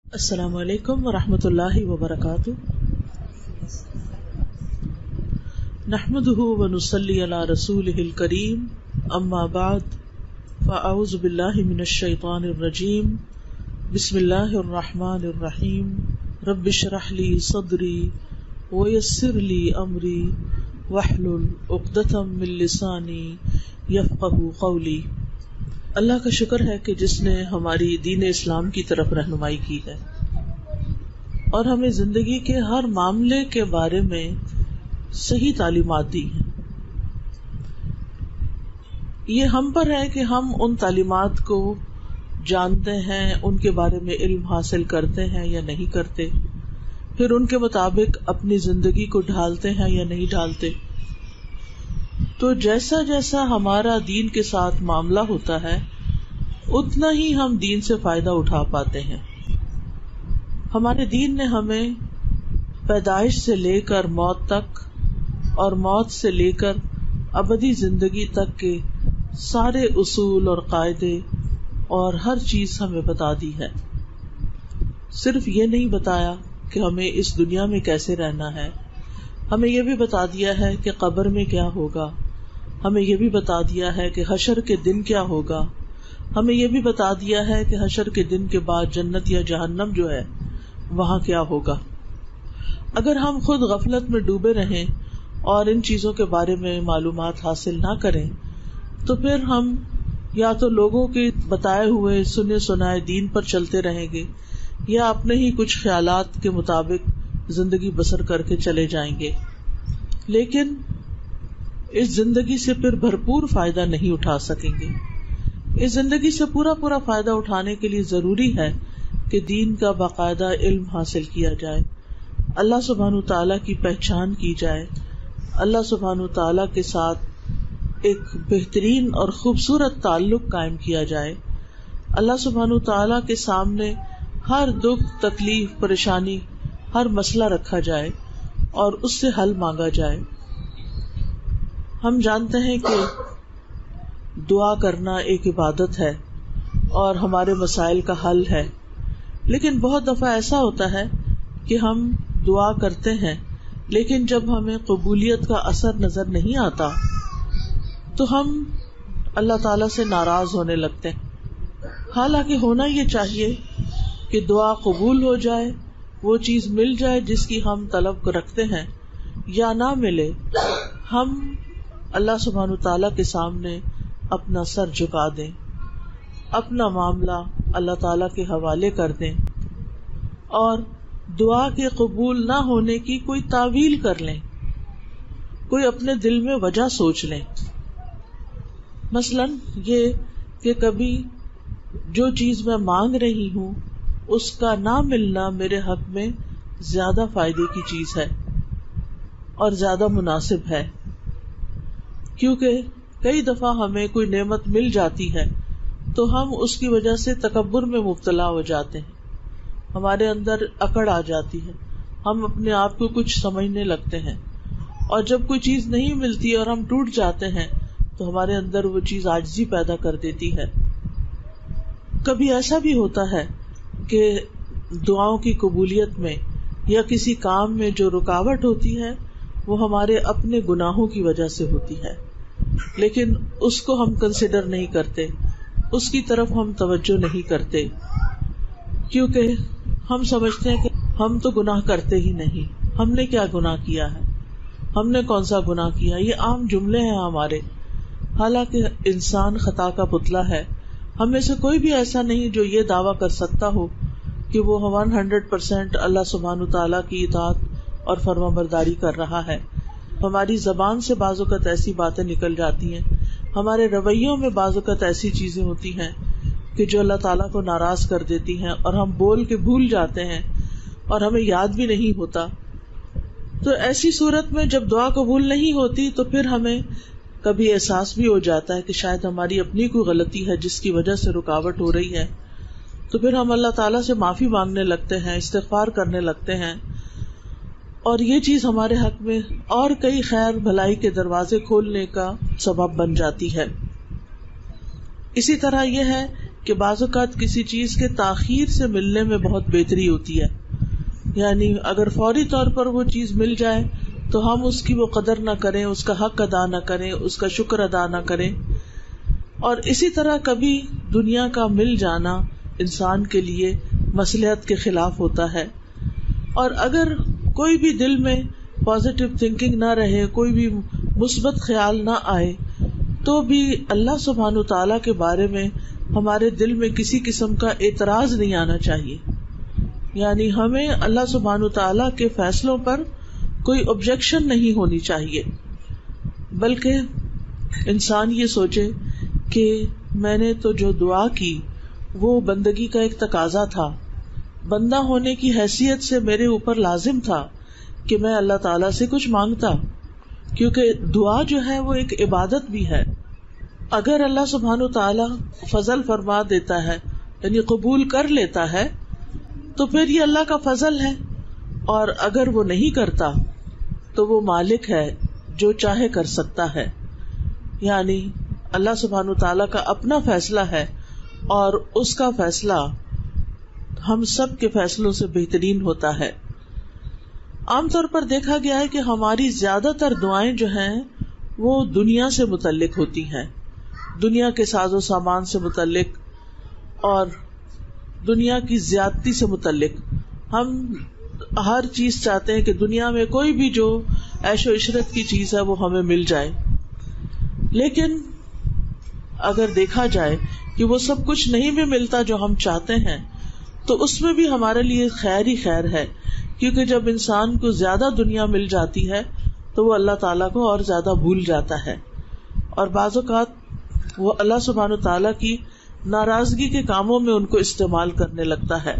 السلام علیکم ورحمۃ اللہ وبرکاتہ. نحمده ونصلی علی رسولہ الکریم. اما بعد فاعوذ باللہ من الشیطان الرجیم. بسم اللہ الرحمن الرحیم. رب اشرح لی صدری ویسر لی امری واحلل عقدۃ من لسانی یفقہوا قولی. اللہ کا شکر ہے کہ جس نے ہماری دین اسلام کی طرف رہنمائی کی ہے اور ہمیں زندگی کے ہر معاملے کے بارے میں صحیح تعلیمات دی ہیں. یہ ہم پر ہے کہ ہم ان تعلیمات کو جانتے ہیں، ان کے بارے میں علم حاصل کرتے ہیں یا نہیں کرتے، پھر ان کے مطابق اپنی زندگی کو ڈھالتے ہیں یا نہیں ڈھالتے. تو جیسا جیسا ہمارا دین کے ساتھ معاملہ ہوتا ہے اتنا ہی ہم دین سے فائدہ اٹھا پاتے ہیں. ہمارے دین نے ہمیں پیدائش سے لے کر موت تک اور موت سے لے کر ابدی زندگی تک کے سارے اصول اور قاعدے اور ہر چیز ہمیں بتا دی ہے. صرف یہ نہیں بتایا کہ ہمیں اس دنیا میں کیسے رہنا ہے، ہمیں یہ بھی بتا دیا ہے کہ قبر میں کیا ہوگا، ہمیں یہ بھی بتا دیا ہے کہ حشر کے دن کیا ہوگا، ہمیں یہ بھی بتا دیا ہے کہ حشر کے دن کے بعد جنت یا جہنم جو ہے وہاں کیا ہوگا. اگر ہم خود غفلت میں ڈوبے رہیں اور ان چیزوں کے بارے میں معلومات حاصل نہ کریں تو پھر ہم یا تو لوگوں کے بتائے ہوئے سنے سنائے دین پر چلتے رہیں گے یا اپنے ہی کچھ خیالات کے مطابق زندگی بسر کر کے چلے جائیں گے، لیکن اس زندگی سے پھر بھرپور فائدہ نہیں اٹھا سکیں گے. اس زندگی سے پورا فائدہ اٹھانے کے لیے ضروری ہے کہ دین کا باقاعدہ علم حاصل کیا جائے، اللہ سبحانہ تعالیٰ کی پہچان کی جائے، اللہ سبحانہ تعالیٰ کے ساتھ ایک بہترین اور خوبصورت تعلق قائم کیا جائے، اللہ سبحانہ تعالیٰ کے سامنے ہر دکھ تکلیف پریشانی ہر مسئلہ رکھا جائے اور اس سے حل مانگا جائے. ہم جانتے ہیں کہ دعا کرنا ایک عبادت ہے اور ہمارے مسائل کا حل ہے، لیکن بہت دفعہ ایسا ہوتا ہے کہ ہم دعا کرتے ہیں لیکن جب ہمیں قبولیت کا اثر نظر نہیں آتا تو ہم اللہ تعالیٰ سے ناراض ہونے لگتے ہیں. حالانکہ ہونا یہ چاہیے کہ دعا قبول ہو جائے، وہ چیز مل جائے جس کی ہم طلب رکھتے ہیں، یا نہ ملے ہم اللہ سبحانہ تعالیٰ کے سامنے اپنا سر جھکا دیں، اپنا معاملہ اللہ تعالیٰ کے حوالے کر دیں اور دعا کے قبول نہ ہونے کی کوئی تعویل کر لیں، کوئی اپنے دل میں وجہ سوچ لیں. مثلاً یہ کہ کبھی جو چیز میں مانگ رہی ہوں اس کا نہ ملنا میرے حق میں زیادہ فائدے کی چیز ہے اور زیادہ مناسب ہے، کیونکہ کئی دفعہ ہمیں کوئی نعمت مل جاتی ہے تو ہم اس کی وجہ سے تکبر میں مبتلا ہو جاتے ہیں، ہمارے اندر اکڑ آ جاتی ہے، ہم اپنے آپ کو کچھ سمجھنے لگتے ہیں، اور جب کوئی چیز نہیں ملتی اور ہم ٹوٹ جاتے ہیں تو ہمارے اندر وہ چیز عاجزی پیدا کر دیتی ہے. کبھی ایسا بھی ہوتا ہے کہ دعاؤں کی قبولیت میں یا کسی کام میں جو رکاوٹ ہوتی ہے وہ ہمارے اپنے گناہوں کی وجہ سے ہوتی ہے، لیکن اس کو ہم کنسیڈر نہیں کرتے، اس کی طرف ہم توجہ نہیں کرتے، کیونکہ ہم سمجھتے ہیں کہ ہم تو گناہ کرتے ہی نہیں، ہم نے کیا گناہ کیا ہے، ہم نے کون سا گناہ کیا. یہ عام جملے ہیں ہمارے، حالانکہ انسان خطا کا پتلا ہے. ہم میں سے کوئی بھی ایسا نہیں جو یہ دعویٰ کر سکتا ہو کہ وہ 100% اللہ سبحانہ تعالیٰ کی اطاعت اور فرما برداری کر رہا ہے. ہماری زبان سے بعض اوقات ایسی باتیں نکل جاتی ہیں، ہمارے رویوں میں بعض اوقات ایسی چیزیں ہوتی ہیں کہ جو اللہ تعالیٰ کو ناراض کر دیتی ہیں اور ہم بول کے بھول جاتے ہیں اور ہمیں یاد بھی نہیں ہوتا. تو ایسی صورت میں جب دعا قبول نہیں ہوتی تو پھر ہمیں کبھی احساس بھی ہو جاتا ہے کہ شاید ہماری اپنی کوئی غلطی ہے جس کی وجہ سے رکاوٹ ہو رہی ہے. تو پھر ہم اللہ تعالیٰ سے معافی مانگنے لگتے ہیں، استغفار کرنے لگتے ہیں، اور یہ چیز ہمارے حق میں اور کئی خیر بھلائی کے دروازے کھولنے کا سبب بن جاتی ہے. اسی طرح یہ ہے کہ بعض اوقات کسی چیز کے تاخیر سے ملنے میں بہت بہتری ہوتی ہے. یعنی اگر فوری طور پر وہ چیز مل جائے تو ہم اس کی وہ قدر نہ کریں، اس کا حق ادا نہ کریں، اس کا شکر ادا نہ کریں. اور اسی طرح کبھی دنیا کا مل جانا انسان کے لیے مصلحت کے خلاف ہوتا ہے. اور اگر کوئی بھی دل میں پازیٹیو تھنکنگ نہ رہے، کوئی بھی مثبت خیال نہ آئے، تو بھی اللہ سبحانہ تعالیٰ کے بارے میں ہمارے دل میں کسی قسم کا اعتراض نہیں آنا چاہیے. یعنی ہمیں اللہ سبحانہ تعالیٰ کے فیصلوں پر کوئی آبجیکشن نہیں ہونی چاہیے، بلکہ انسان یہ سوچے کہ میں نے تو جو دعا کی وہ بندگی کا ایک تقاضا تھا، بندہ ہونے کی حیثیت سے میرے اوپر لازم تھا کہ میں اللہ تعالیٰ سے کچھ مانگتا، کیونکہ دعا جو ہے وہ ایک عبادت بھی ہے. اگر اللہ سبحانہ تعالیٰ فضل فرما دیتا ہے، یعنی قبول کر لیتا ہے، تو پھر یہ اللہ کا فضل ہے. اور اگر وہ نہیں کرتا تو وہ مالک ہے، جو چاہے کر سکتا ہے. یعنی اللہ سبحانہ تعالیٰ کا اپنا فیصلہ ہے، اور اس کا فیصلہ ہم سب کے فیصلوں سے بہترین ہوتا ہے. عام طور پر دیکھا گیا ہے کہ ہماری زیادہ تر دعائیں جو ہیں وہ دنیا سے متعلق ہوتی ہیں، دنیا کے ساز و سامان سے متعلق اور دنیا کی زیادتی سے متعلق. ہم ہر چیز چاہتے ہیں کہ دنیا میں کوئی بھی جو عیش و عشرت کی چیز ہے وہ ہمیں مل جائے، لیکن اگر دیکھا جائے کہ وہ سب کچھ نہیں بھی ملتا جو ہم چاہتے ہیں، تو اس میں بھی ہمارے لیے خیر ہی خیر ہے. کیونکہ جب انسان کو زیادہ دنیا مل جاتی ہے تو وہ اللہ تعالیٰ کو اور زیادہ بھول جاتا ہے، اور بعض اوقات وہ اللہ سبحانہ تعالیٰ کی ناراضگی کے کاموں میں ان کو استعمال کرنے لگتا ہے.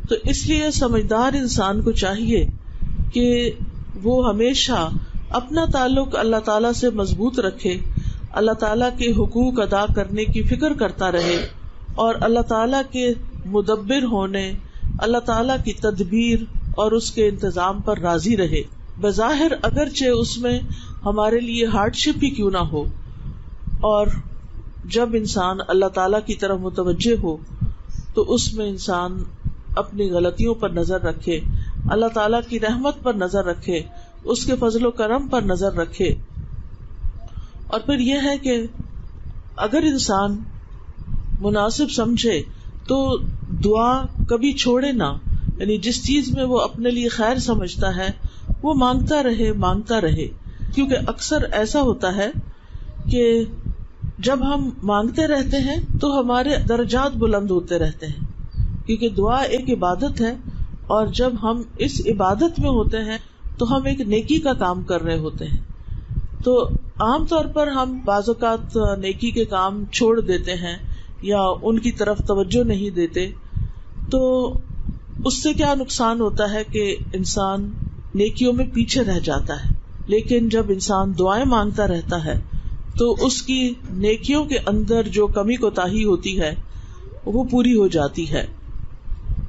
تو اس لیے سمجھدار انسان کو چاہیے کہ وہ ہمیشہ اپنا تعلق اللہ تعالیٰ سے مضبوط رکھے، اللہ تعالیٰ کے حقوق ادا کرنے کی فکر کرتا رہے، اور اللہ تعالیٰ کے مدبر ہونے، اللہ تعالیٰ کی تدبیر اور اس کے انتظام پر راضی رہے. بظاہر اگرچہ اس میں ہمارے لیے ہارڈ شپ ہی کیوں نہ ہو. اور جب انسان اللہ تعالیٰ کی طرف متوجہ ہو تو اس میں انسان اپنی غلطیوں پر نظر رکھے، اللہ تعالیٰ کی رحمت پر نظر رکھے، اس کے فضل و کرم پر نظر رکھے. اور پھر یہ ہے کہ اگر انسان مناسب سمجھے تو دعا کبھی چھوڑے نہ. یعنی جس چیز میں وہ اپنے لیے خیر سمجھتا ہے وہ مانگتا رہے. کیونکہ اکثر ایسا ہوتا ہے کہ جب ہم مانگتے رہتے ہیں تو ہمارے درجات بلند ہوتے رہتے ہیں، کیونکہ دعا ایک عبادت ہے، اور جب ہم اس عبادت میں ہوتے ہیں تو ہم ایک نیکی کا کام کر رہے ہوتے ہیں. تو عام طور پر ہم بعض اوقات نیکی کے کام چھوڑ دیتے ہیں یا ان کی طرف توجہ نہیں دیتے. تو اس سے کیا نقصان ہوتا ہے کہ انسان نیکیوں میں پیچھے رہ جاتا ہے. لیکن جب انسان دعائیں مانگتا رہتا ہے تو اس کی نیکیوں کے اندر جو کمی کوتاہی ہوتی ہے وہ پوری ہو جاتی ہے.